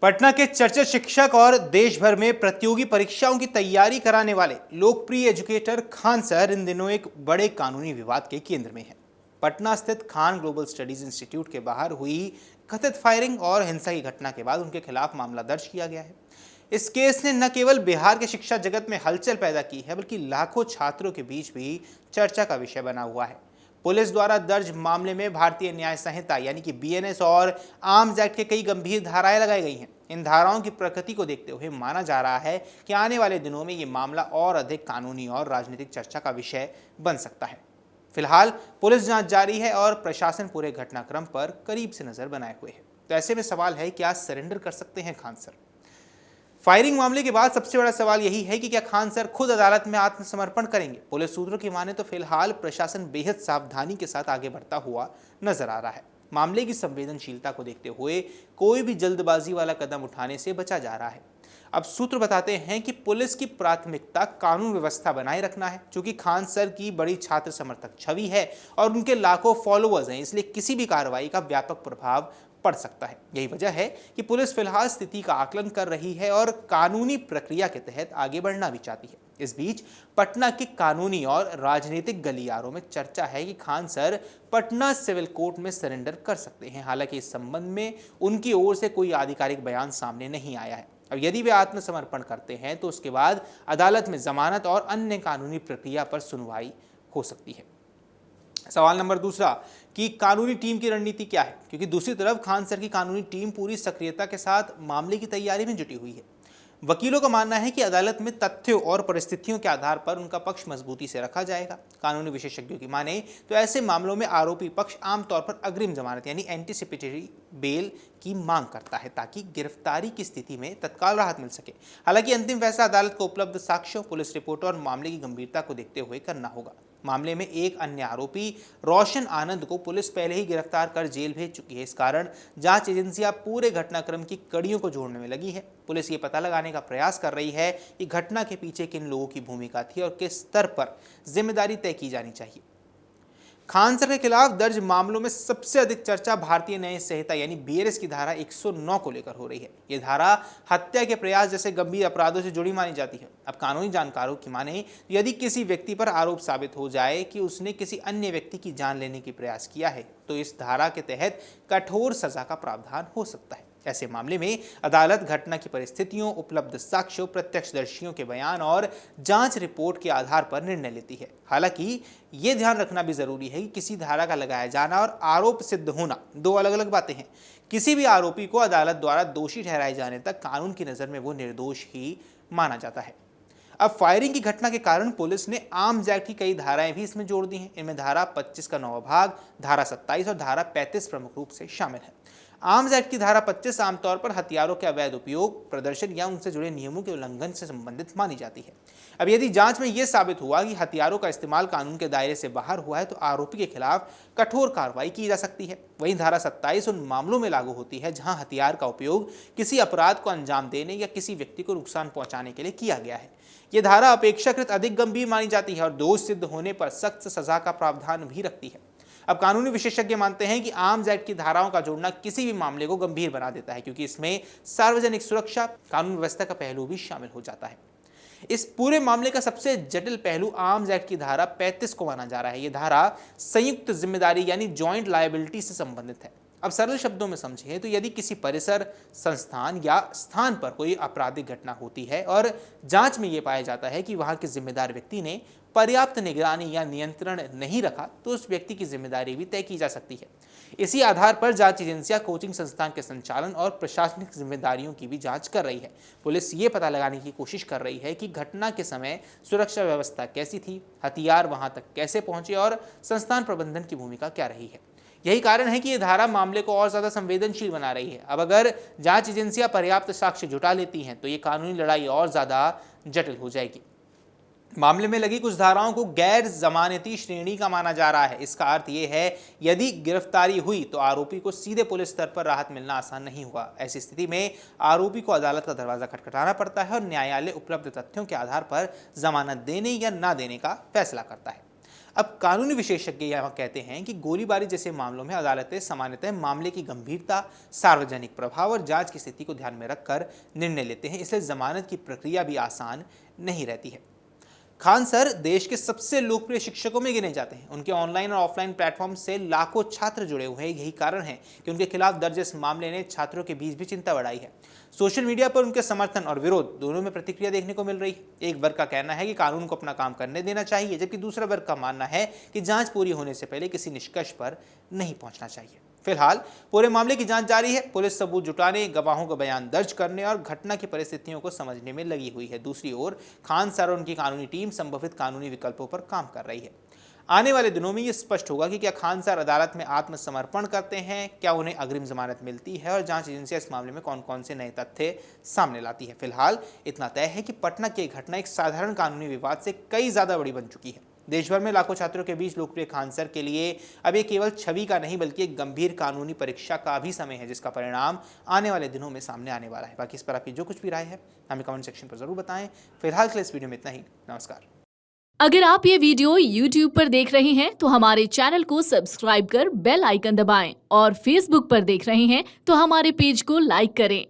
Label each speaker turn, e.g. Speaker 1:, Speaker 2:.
Speaker 1: पटना के चर्चित शिक्षक और देश भर में प्रतियोगी परीक्षाओं की तैयारी कराने वाले लोकप्रिय एजुकेटर खान सर इन दिनों एक बड़े कानूनी विवाद के केंद्र में हैं। पटना स्थित खान ग्लोबल स्टडीज इंस्टीट्यूट के बाहर हुई कथित फायरिंग और हिंसा की घटना के बाद उनके खिलाफ मामला दर्ज किया गया है। इस केस ने न केवल बिहार के शिक्षा जगत में हलचल पैदा की है, बल्कि लाखों छात्रों के बीच भी चर्चा का विषय बना हुआ है। पुलिस द्वारा दर्ज मामले में भारतीय न्याय संहिता यानी कि बीएनएस और आर्म्स एक्ट के कई गंभीर धाराएं लगाई गई हैं। इन धाराओं की प्रकृति को देखते हुए माना जा रहा है कि आने वाले दिनों में ये मामला और अधिक कानूनी और राजनीतिक चर्चा का विषय बन सकता है। फिलहाल पुलिस जांच जारी है और प्रशासन पूरे घटनाक्रम पर करीब से नजर बनाए हुए है। तो ऐसे में सवाल है, क्या सरेंडर कर सकते हैं खान सर? फायरिंग मामले के बाद सबसे बड़ा सवाल यही है कि क्या खान सर खुद अदालत में आत्मसमर्पण करेंगे। पुलिस सूत्रों की माने तो फिलहाल प्रशासन बेहद सावधानी के साथ आगे बढ़ता हुआ नजर आ रहा है। मामले की संवेदनशीलता को देखते हुए कोई भी जल्दबाजी वाला कदम उठाने से बचा जा रहा है। अब सूत्र बताते हैं कि पुलिस की प्राथमिकता कानून व्यवस्था बनाए रखना है, क्योंकि खान सर की बड़ी छात्र समर्थक छवि है और उनके लाखों फॉलोअर्स हैं, इसलिए किसी भी कार्रवाई का व्यापक प्रभाव पड़ सकता है। यही वजह है कि पुलिस फिलहाल स्थिति का आकलन कर रही है और कानूनी प्रक्रिया के तहत आगे बढ़ना भी चाहती है। इस बीच पटना के कानूनी और राजनीतिक गलियारों में चर्चा है कि Khan sir Patna civil court में सरेंडर कर सकते हैं। हालांकि इस संबंध में उनकी ओर से कोई आधिकारिक बयान सामने नहीं आया है। अब यदि वे आत्मसमर्पण करते हैं तो उसके बाद अदालत में जमानत और अन्य कानूनी प्रक्रिया पर सुनवाई हो सकती है। सवाल नंबर दूसरा कि कानूनी टीम की रणनीति क्या है, क्योंकि दूसरी तरफ खान सर की कानूनी टीम पूरी सक्रियता के साथ मामले की तैयारी में जुटी हुई है। वकीलों का मानना है कि अदालत में तथ्यों और परिस्थितियों के आधार पर उनका पक्ष मजबूती से रखा जाएगा। कानूनी विशेषज्ञों की माने तो ऐसे मामलों में आरोपी पक्ष आमतौर पर अग्रिम जमानत यानी एंटीसिपेटरी बेल की मांग करता है, ताकि गिरफ्तारी की स्थिति में तत्काल राहत मिल सके। हालांकि अंतिम फैसला अदालत को उपलब्ध साक्ष्यों, पुलिस रिपोर्ट और मामले की गंभीरता को देखते हुए करना होगा। मामले में एक अन्य आरोपी रोशन आनंद को पुलिस पहले ही गिरफ्तार कर जेल भेज चुकी है। इस कारण जांच एजेंसियां पूरे घटनाक्रम की कड़ियों को जोड़ने में लगी है। पुलिस ये पता लगाने का प्रयास कर रही है कि घटना के पीछे किन लोगों की भूमिका थी और किस स्तर पर जिम्मेदारी तय की जानी चाहिए। खान सर के खिलाफ दर्ज मामलों में सबसे अधिक चर्चा भारतीय न्याय संहिता यानी बीएनएस की धारा 109 को लेकर हो रही है। ये धारा हत्या के प्रयास जैसे गंभीर अपराधों से जुड़ी मानी जाती है। अब कानूनी जानकारों की माने यदि किसी व्यक्ति पर आरोप साबित हो जाए कि उसने किसी अन्य व्यक्ति की जान लेने की प्रयास किया है, तो इस धारा के तहत कठोर सजा का प्रावधान हो सकता है। ऐसे मामले में अदालत घटना की परिस्थितियों, उपलब्ध साक्ष्यों, प्रत्यक्षदर्शियों के बयान और जांच रिपोर्ट के आधार पर निर्णय लेती है। हालांकि ये ध्यान रखना भी जरूरी है कि किसी धारा का लगाया जाना और आरोप सिद्ध होना दो अलग अलग बातें हैं। किसी भी आरोपी को अदालत द्वारा दोषी ठहराए जाने तक कानून की नजर में वो निर्दोष ही माना जाता है। अब फायरिंग की घटना के कारण पुलिस ने आर्म्स एक्ट की कई धाराएं भी इसमें जोड़ दी हैं। इनमें धारा 25 का 9वां भाग, धारा 27 और धारा 35 प्रमुख रूप से शामिल है। आर्म्स एक्ट की धारा 25 आमतौर पर हथियारों के अवैध उपयोग, प्रदर्शन या उनसे जुड़े नियमों के उल्लंघन से संबंधित मानी जाती है। अब यदि जांच में यह साबित हुआ कि हथियारों का इस्तेमाल कानून के दायरे से बाहर हुआ है, तो आरोपी के खिलाफ कठोर कार्रवाई की जा सकती है। वहीं धारा 27 उन मामलों में लागू होती है जहां हथियार का उपयोग किसी अपराध को अंजाम देने या किसी व्यक्ति को नुकसान पहुंचाने के लिए किया गया है। यह धारा अपेक्षाकृत अधिक गंभीर मानी जाती है और दोष सिद्ध होने पर सख्त सजा का प्रावधान भी रखती है। अब कानूनी विशेषज्ञ मानते हैं कि आर्म्स एक्ट की धाराओं का जोड़ना किसी भी मामले को गंभीर बना देता है, क्योंकि इसमें सार्वजनिक सुरक्षा, कानून व्यवस्था का पहलू भी शामिल हो जाता है। इस पूरे मामले का सबसे जटिल पहलू आर्म्स एक्ट की धारा 35 को माना जा रहा है। यह धारा संयुक्त जिम्मेदारी यानी जॉइंट लायबिलिटी से संबंधित है। अब सरल शब्दों में समझें तो यदि किसी परिसर, संस्थान या स्थान पर कोई आपराधिक घटना होती है और जांच में यह पाया जाता है कि वहां के जिम्मेदार व्यक्ति ने पर्याप्त निगरानी या नियंत्रण नहीं रखा, तो उस व्यक्ति की जिम्मेदारी भी तय की जा सकती है। इसी आधार पर जांच एजेंसियां कोचिंग संस्थान के संचालन और प्रशासनिक जिम्मेदारियों की भी जांच कर रही है। पुलिस ये पता लगाने की कोशिश कर रही है कि घटना के समय सुरक्षा व्यवस्था कैसी थी, हथियार वहां तक कैसे पहुंचे और संस्थान प्रबंधन की भूमिका क्या रही है। यही कारण है कि यह धारा मामले को और ज्यादा संवेदनशील बना रही है। अब अगर जांच एजेंसियां पर्याप्त साक्ष्य जुटा लेती हैं तो ये कानूनी लड़ाई और ज्यादा जटिल हो जाएगी। मामले में लगी कुछ धाराओं को गैर जमानती श्रेणी का माना जा रहा है। इसका अर्थ यह है यदि गिरफ्तारी हुई तो आरोपी को सीधे पुलिस स्तर पर राहत मिलना आसान नहीं होगा। ऐसी स्थिति में आरोपी को अदालत का दरवाजा खटखटाना पड़ता है और न्यायालय उपलब्ध तथ्यों के आधार पर जमानत देने या न देने का फैसला करता है। अब कानूनी विशेषज्ञ यहाँ कहते हैं कि गोलीबारी जैसे मामलों में अदालतें सामान्यतः मामले की गंभीरता, सार्वजनिक प्रभाव और जांच की स्थिति को ध्यान में रखकर निर्णय लेते हैं, इसलिए जमानत की प्रक्रिया भी आसान नहीं रहती है। खान सर देश के सबसे लोकप्रिय शिक्षकों में गिने जाते हैं। उनके ऑनलाइन और ऑफलाइन प्लेटफॉर्म से लाखों छात्र जुड़े हुए हैं। यही कारण है कि उनके खिलाफ दर्ज इस मामले ने छात्रों के बीच भी चिंता बढ़ाई है। सोशल मीडिया पर उनके समर्थन और विरोध दोनों में प्रतिक्रिया देखने को मिल रही है। एक वर्ग का कहना है कि कानून को अपना काम करने देना चाहिए, जबकि दूसरा वर्ग का मानना है कि जांच पूरी होने से पहले किसी निष्कर्ष पर नहीं पहुंचना चाहिए। फिलहाल पूरे मामले की जांच जारी है। पुलिस सबूत जुटाने, गवाहों का बयान दर्ज करने और घटना की परिस्थितियों को समझने में लगी हुई है। दूसरी ओर खान सर और उनकी कानूनी टीम संभावित कानूनी विकल्पों पर काम कर रही है। आने वाले दिनों में ये स्पष्ट होगा कि क्या खान सर अदालत में आत्मसमर्पण करते हैं, क्या उन्हें अग्रिम जमानत मिलती है और जांच एजेंसियां इस मामले में कौन कौन से नए तथ्य सामने लाती है। फिलहाल इतना तय है कि पटना की घटना एक साधारण कानूनी विवाद से कई ज्यादा बड़ी बन चुकी है। देश भर में लाखों छात्रों के बीच लोकप्रिय खान सर के लिए अब ये केवल छवि का नहीं बल्कि एक गंभीर कानूनी परीक्षा का भी समय है, जिसका परिणाम आने वाले दिनों में सामने आने वाला है। बाकी इस पर आपकी जो कुछ भी राय है हमें कमेंट सेक्शन पर जरूर बताएं। फिलहाल के लिए इस वीडियो में इतना ही। नमस्कार।
Speaker 2: अगर आप ये वीडियो YouTube पर देख रहे हैं तो हमारे चैनल को सब्सक्राइब कर बेल आइकन दबाएं और Facebook पर देख रहे हैं तो हमारे पेज को लाइक करें।